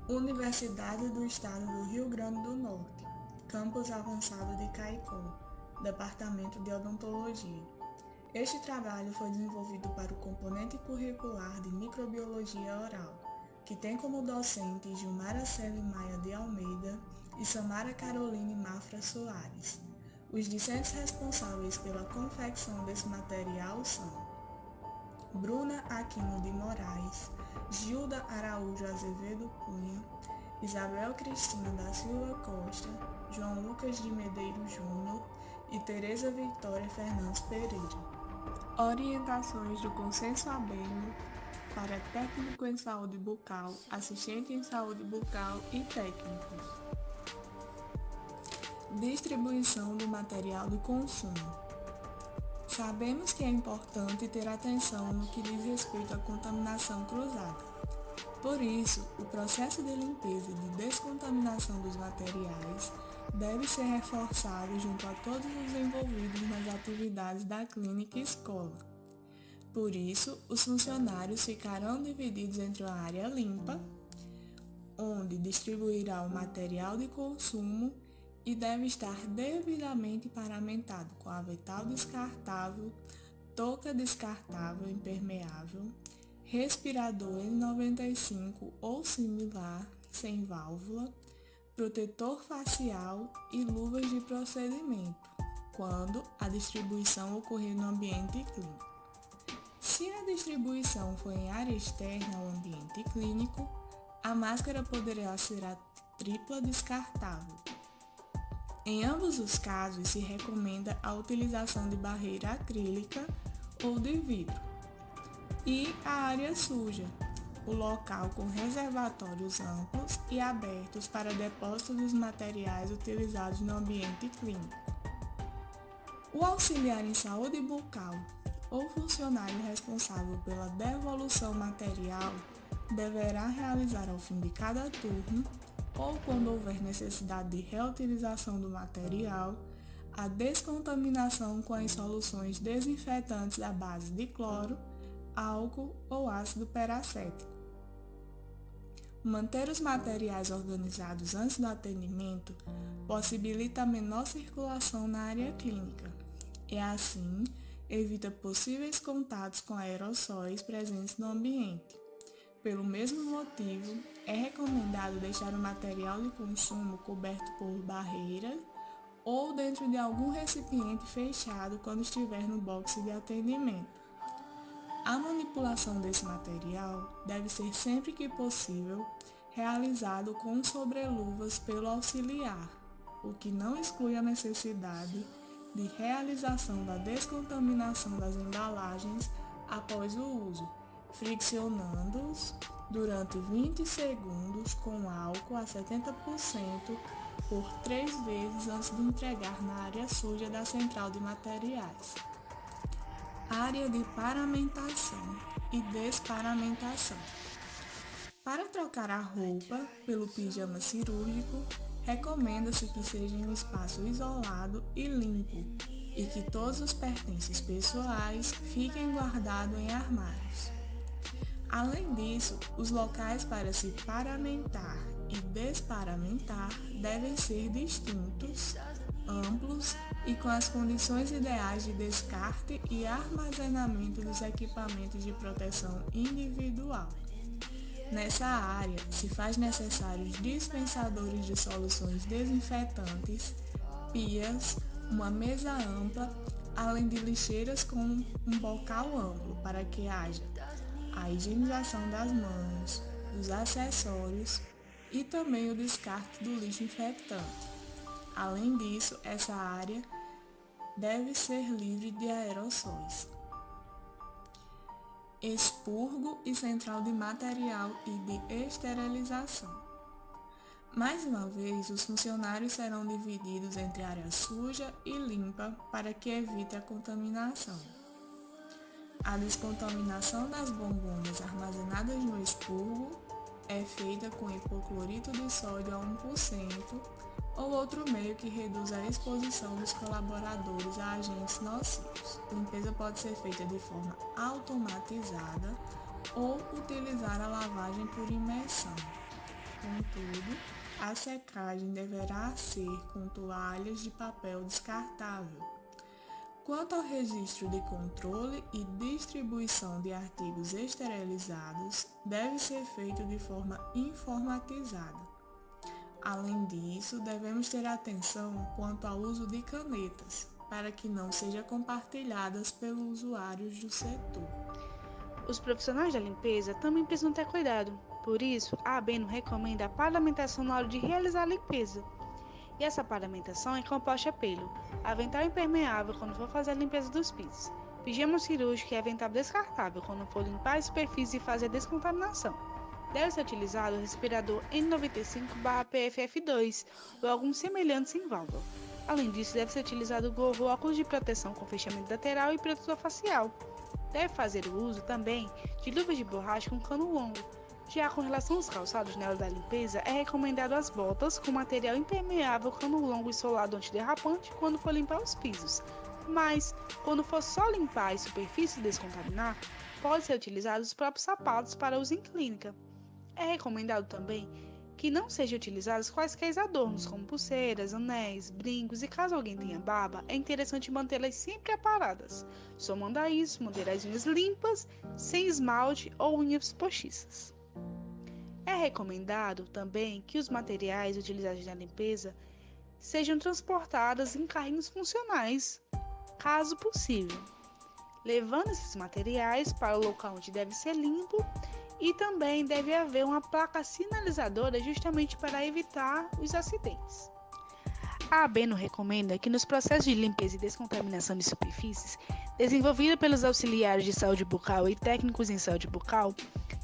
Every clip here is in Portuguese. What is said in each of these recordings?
Universidade do Estado do Rio Grande do Norte, Campus Avançado de Caicó, Departamento de Odontologia. Este trabalho foi desenvolvido para o componente curricular de Microbiologia Oral, que tem como docentes Gilmara Celi Maia de Almeida e Samara Caroline Mafra Soares. Os discentes responsáveis pela confecção desse material são Bruna Aquino de Moraes, Gilda Araújo Azevedo Cunha, Isabel Cristina da Silva Costa, João Lucas de Medeiros Júnior e Tereza Vitória Fernandes Pereira. Orientações do Consenso Abeno para técnico em saúde bucal, assistente em saúde bucal e técnicos. Distribuição do material de consumo. Sabemos que é importante ter atenção no que diz respeito à contaminação cruzada. Por isso, o processo de limpeza e de descontaminação dos materiais deve ser reforçado junto a todos os envolvidos nas atividades da clínica e escola. Por isso, os funcionários ficarão divididos entre uma área limpa, onde distribuirá o material de consumo e deve estar devidamente paramentado com avental descartável, touca descartável impermeável, respirador N95 ou similar sem válvula, protetor facial e luvas de procedimento, quando a distribuição ocorrer no ambiente clínico. Se a distribuição for em área externa ao ambiente clínico, a máscara poderá ser a tripla descartável. Em ambos os casos, se recomenda a utilização de barreira acrílica ou de vidro. E a área suja, o local com reservatórios amplos e abertos para depósito dos materiais utilizados no ambiente clínico. O auxiliar em saúde bucal ou funcionário responsável pela devolução material deverá realizar ao fim de cada turno ou quando houver necessidade de reutilização do material, a descontaminação com as soluções desinfetantes à base de cloro, álcool ou ácido peracético. Manter os materiais organizados antes do atendimento possibilita a menor circulação na área clínica e, assim, evita possíveis contatos com aerossóis presentes no ambiente. Pelo mesmo motivo, é recomendado deixar o material de consumo coberto por barreira ou dentro de algum recipiente fechado quando estiver no boxe de atendimento. A manipulação desse material deve ser sempre que possível realizado com sobreluvas pelo auxiliar, o que não exclui a necessidade de realização da descontaminação das embalagens após o uso, friccionando-os durante 20 segundos com álcool a 70% por 3 vezes antes de entregar na área suja da central de materiais. Área de paramentação e desparamentação. Para trocar a roupa pelo pijama cirúrgico, recomenda-se que seja em um espaço isolado e limpo e que todos os pertences pessoais fiquem guardados em armários. Além disso, os locais para se paramentar e desparamentar devem ser distintos, amplos e com as condições ideais de descarte e armazenamento dos equipamentos de proteção individual. Nessa área, se faz necessários dispensadores de soluções desinfetantes, pias, uma mesa ampla, além de lixeiras com um bocal amplo para que haja a higienização das mãos, dos acessórios e também o descarte do lixo infectante. Além disso, essa área deve ser livre de aerossóis. Expurgo e central de material e de esterilização. Mais uma vez, os funcionários serão divididos entre área suja e limpa para que evite a contaminação. A descontaminação das bombonas armazenadas no expurgo é feita com hipoclorito de sódio a 1% ou outro meio que reduz a exposição dos colaboradores a agentes nocivos. A limpeza pode ser feita de forma automatizada ou utilizar a lavagem por imersão. Contudo, a secagem deverá ser com toalhas de papel descartável. Quanto ao registro de controle e distribuição de artigos esterilizados, deve ser feito de forma informatizada. Além disso, devemos ter atenção quanto ao uso de canetas, para que não sejam compartilhadas pelos usuários do setor. Os profissionais da limpeza também precisam ter cuidado. Por isso, a ABENO recomenda a paramentação na hora de realizar a limpeza. E essa paramentação é composta pelo avental impermeável quando for fazer a limpeza dos pisos, pijama cirúrgico e avental descartável quando for limpar a superfície e fazer a descontaminação. Deve ser utilizado o respirador N95/PFF2 ou algum semelhante sem válvula. Além disso, deve ser utilizado o gorro ou óculos de proteção com fechamento lateral e protetor facial. Deve fazer o uso também de luvas de borracha com cano longo. Já com relação aos calçados na hora da limpeza, é recomendado as botas com material impermeável, cano longo e solado antiderrapante quando for limpar os pisos. Mas, quando for só limpar a superfície e descontaminar, pode ser utilizado os próprios sapatos para uso em clínica. É recomendado também que não sejam utilizados quaisquer adornos, como pulseiras, anéis, brincos e caso alguém tenha barba, é interessante mantê-las sempre aparadas. Somando a isso, manter as unhas limpas, sem esmalte ou unhas postiças. É recomendado também que os materiais utilizados na limpeza sejam transportados em carrinhos funcionais, caso possível, levando esses materiais para o local onde deve ser limpo. E também deve haver uma placa sinalizadora justamente para evitar os acidentes. A ABENO recomenda que nos processos de limpeza e descontaminação de superfícies, desenvolvidos pelos auxiliares de saúde bucal e técnicos em saúde bucal,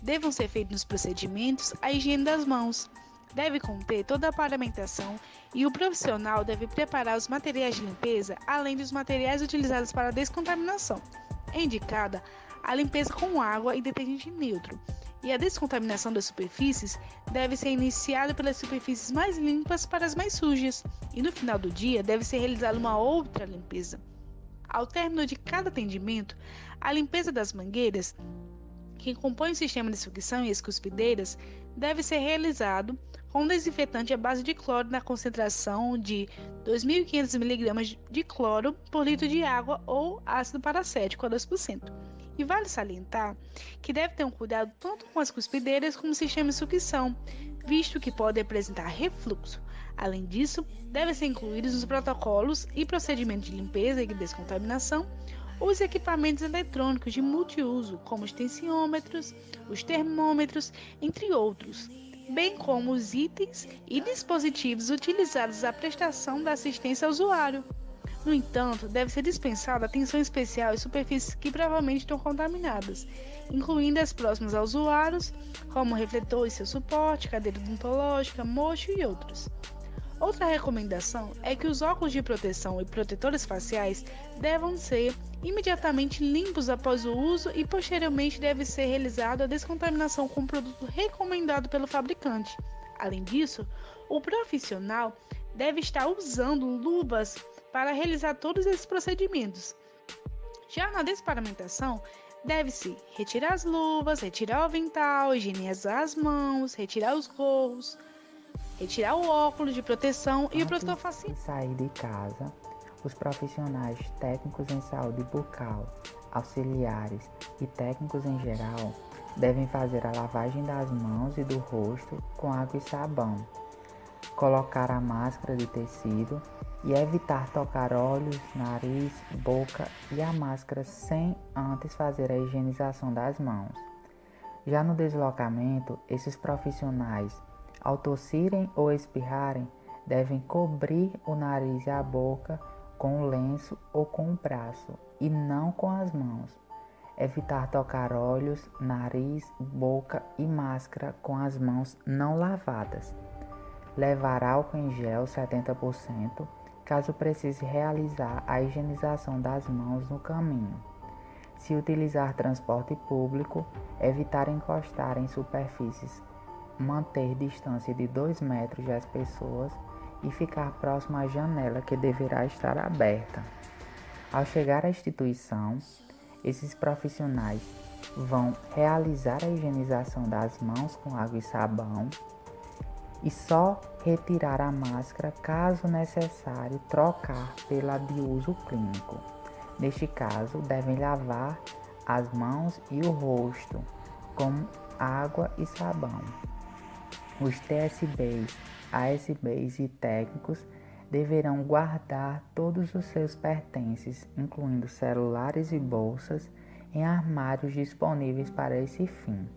devam ser feitos nos procedimentos a higiene das mãos. Deve conter toda a paramentação e o profissional deve preparar os materiais de limpeza, além dos materiais utilizados para a descontaminação. É indicada a limpeza com água e detergente neutro, e a descontaminação das superfícies deve ser iniciada pelas superfícies mais limpas para as mais sujas, e no final do dia deve ser realizada uma outra limpeza. Ao término de cada atendimento, a limpeza das mangueiras, que compõem o sistema de sucção e as cuspideiras, deve ser realizado com desinfetante à base de cloro na concentração de 2.500 mg de cloro por litro de água ou ácido paracético a 2%. E vale salientar que deve ter um cuidado tanto com as cuspideiras como o sistema de sucção, visto que pode apresentar refluxo. Além disso, devem ser incluídos nos protocolos e procedimentos de limpeza e descontaminação os equipamentos eletrônicos de multiuso, como os tensiômetros, os termômetros, entre outros, bem como os itens e dispositivos utilizados à prestação da assistência ao usuário. No entanto, deve ser dispensada atenção especial às superfícies que provavelmente estão contaminadas, incluindo as próximas aos usuários, como refletor e seu suporte, cadeira odontológica, mocho e outros. Outra recomendação é que os óculos de proteção e protetores faciais devam ser imediatamente limpos após o uso e posteriormente deve ser realizada a descontaminação com o produto recomendado pelo fabricante. Além disso, o profissional deve estar usando luvas para realizar todos esses procedimentos. Já na desparamentação, deve-se retirar as luvas, retirar o avental, higienizar as mãos, retirar os gorros, retirar o óculos de proteção e o protetor facial. Antes de sair de casa, os profissionais técnicos em saúde bucal, auxiliares e técnicos em geral devem fazer a lavagem das mãos e do rosto com água e sabão, colocar a máscara de tecido e evitar tocar olhos, nariz, boca e a máscara sem antes fazer a higienização das mãos. Já no deslocamento, esses profissionais, ao tossirem ou espirrarem, devem cobrir o nariz e a boca com o lenço ou com o braço e não com as mãos. Evitar tocar olhos, nariz, boca e máscara com as mãos não lavadas. Levar álcool em gel 70%, caso precise realizar a higienização das mãos no caminho. Se utilizar transporte público, evitar encostar em superfícies, manter distância de 2 metros das pessoas e ficar próximo à janela que deverá estar aberta. Ao chegar à instituição, esses profissionais vão realizar a higienização das mãos com água e sabão e só retirar a máscara caso necessário trocar pela de uso clínico. Neste caso, devem lavar as mãos e o rosto com água e sabão. Os TSBs, ASBs e técnicos deverão guardar todos os seus pertences, incluindo celulares e bolsas, em armários disponíveis para esse fim.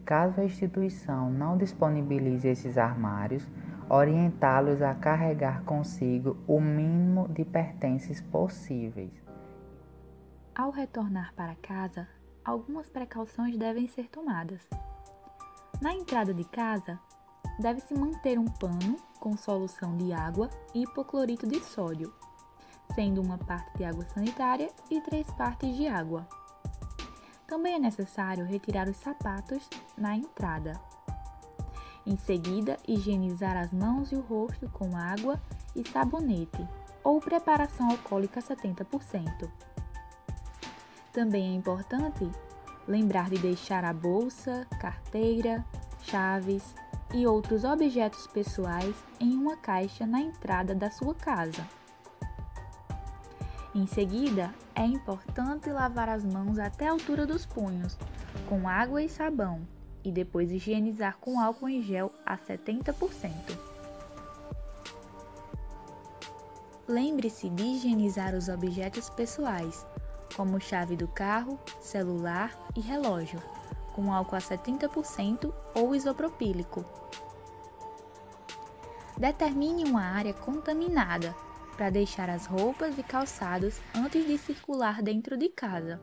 Caso a instituição não disponibilize esses armários, orientá-los a carregar consigo o mínimo de pertences possíveis. Ao retornar para casa, algumas precauções devem ser tomadas. Na entrada de casa, deve-se manter um pano com solução de água e hipoclorito de sódio, sendo uma parte de água sanitária e 3 partes de água. Também é necessário retirar os sapatos na entrada. Em seguida, higienizar as mãos e o rosto com água e sabonete ou preparação alcoólica 70%. Também é importante lembrar de deixar a bolsa, carteira, chaves e outros objetos pessoais em uma caixa na entrada da sua casa. Em seguida, é importante lavar as mãos até a altura dos punhos, com água e sabão, e depois higienizar com álcool em gel a 70%. Lembre-se de higienizar os objetos pessoais, como chave do carro, celular e relógio, com álcool a 70% ou isopropílico. Determine uma área contaminada para deixar as roupas e calçados antes de circular dentro de casa.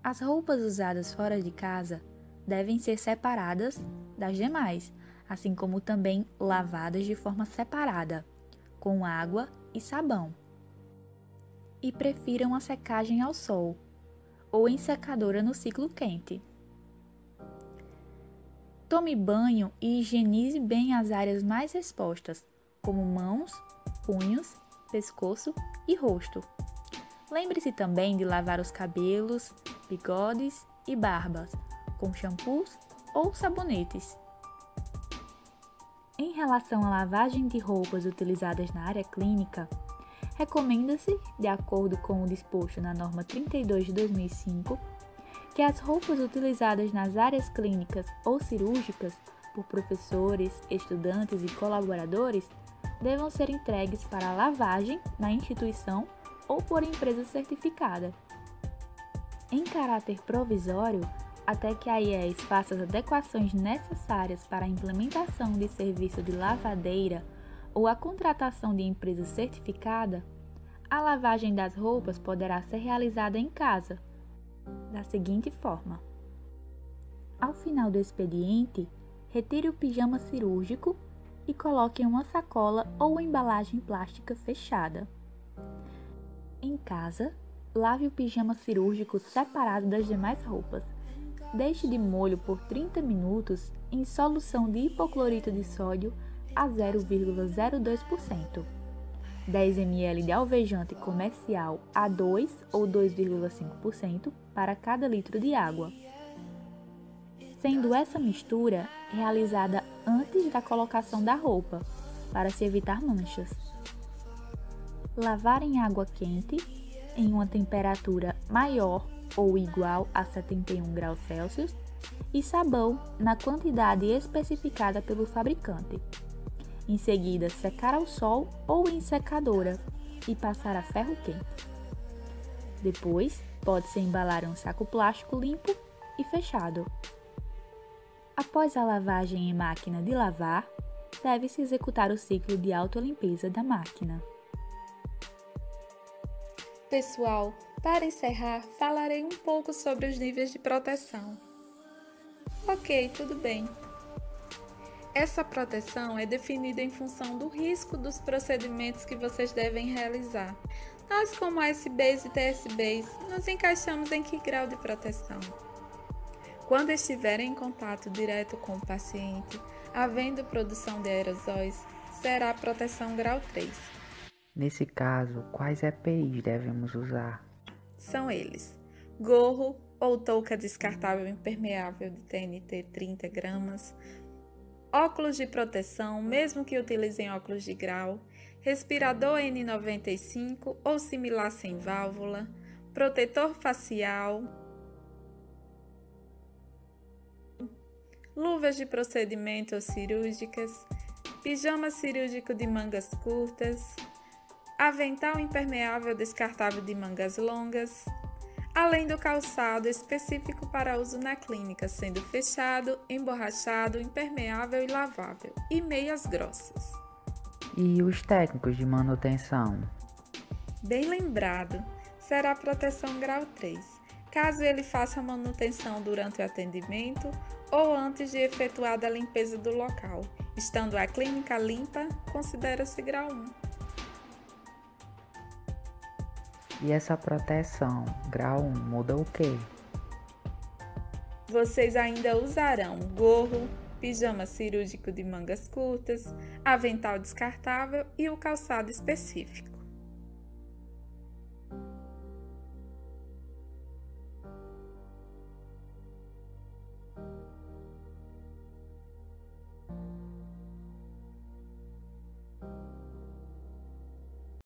As roupas usadas fora de casa devem ser separadas das demais, assim como também lavadas de forma separada, com água e sabão. E prefiram a secagem ao sol ou em secadora no ciclo quente. Tome banho e higienize bem as áreas mais expostas, como mãos, punhos, pescoço e rosto. Lembre-se também de lavar os cabelos, bigodes e barbas com shampoos ou sabonetes. Em relação à lavagem de roupas utilizadas na área clínica, recomenda-se, de acordo com o disposto na norma 32 de 2005, que as roupas utilizadas nas áreas clínicas ou cirúrgicas por professores, estudantes e colaboradores devam ser entregues para lavagem na instituição ou por empresa certificada. Em caráter provisório, até que a IES faça as adequações necessárias para a implementação de serviço de lavadeira ou a contratação de empresa certificada, a lavagem das roupas poderá ser realizada em casa, da seguinte forma: ao final do expediente, retire o pijama cirúrgico e coloque em uma sacola ou embalagem plástica fechada. Em casa, lave o pijama cirúrgico separado das demais roupas. Deixe de molho por 30 minutos em solução de hipoclorito de sódio a 0,02%. 10 ml de alvejante comercial a 2 ou 2,5% para cada litro de água, sendo essa mistura realizada antes da colocação da roupa, para se evitar manchas. Lavar em água quente, em uma temperatura maior ou igual a 71 graus Celsius, e sabão na quantidade especificada pelo fabricante. Em seguida, secar ao sol ou em secadora e passar a ferro quente. Depois, pode-se embalar em um saco plástico limpo e fechado. Após a lavagem em máquina de lavar, deve-se executar o ciclo de autolimpeza da máquina. Pessoal, para encerrar, falarei um pouco sobre os níveis de proteção. Ok, tudo bem. Essa proteção é definida em função do risco dos procedimentos que vocês devem realizar. Nós, como ASBs e TSBs, nos encaixamos em que grau de proteção? Quando estiverem em contato direto com o paciente, havendo produção de aerosóis, será proteção grau 3. Nesse caso, quais EPIs devemos usar? São eles: gorro ou touca descartável impermeável de TNT 30 gramas, óculos de proteção, mesmo que utilizem óculos de grau, respirador N95 ou similar sem válvula, protetor facial, luvas de procedimento ou cirúrgicas, pijama cirúrgico de mangas curtas, avental impermeável descartável de mangas longas, além do calçado específico para uso na clínica, sendo fechado, emborrachado, impermeável e lavável, e meias grossas. E os técnicos de manutenção? Bem lembrado, será proteção grau 3, caso ele faça a manutenção durante o atendimento ou antes de efetuada a limpeza do local. Estando a clínica limpa, considera-se grau 1. E essa proteção, grau 1, muda o quê? Vocês ainda usarão gorro, pijama cirúrgico de mangas curtas, avental descartável e o calçado específico.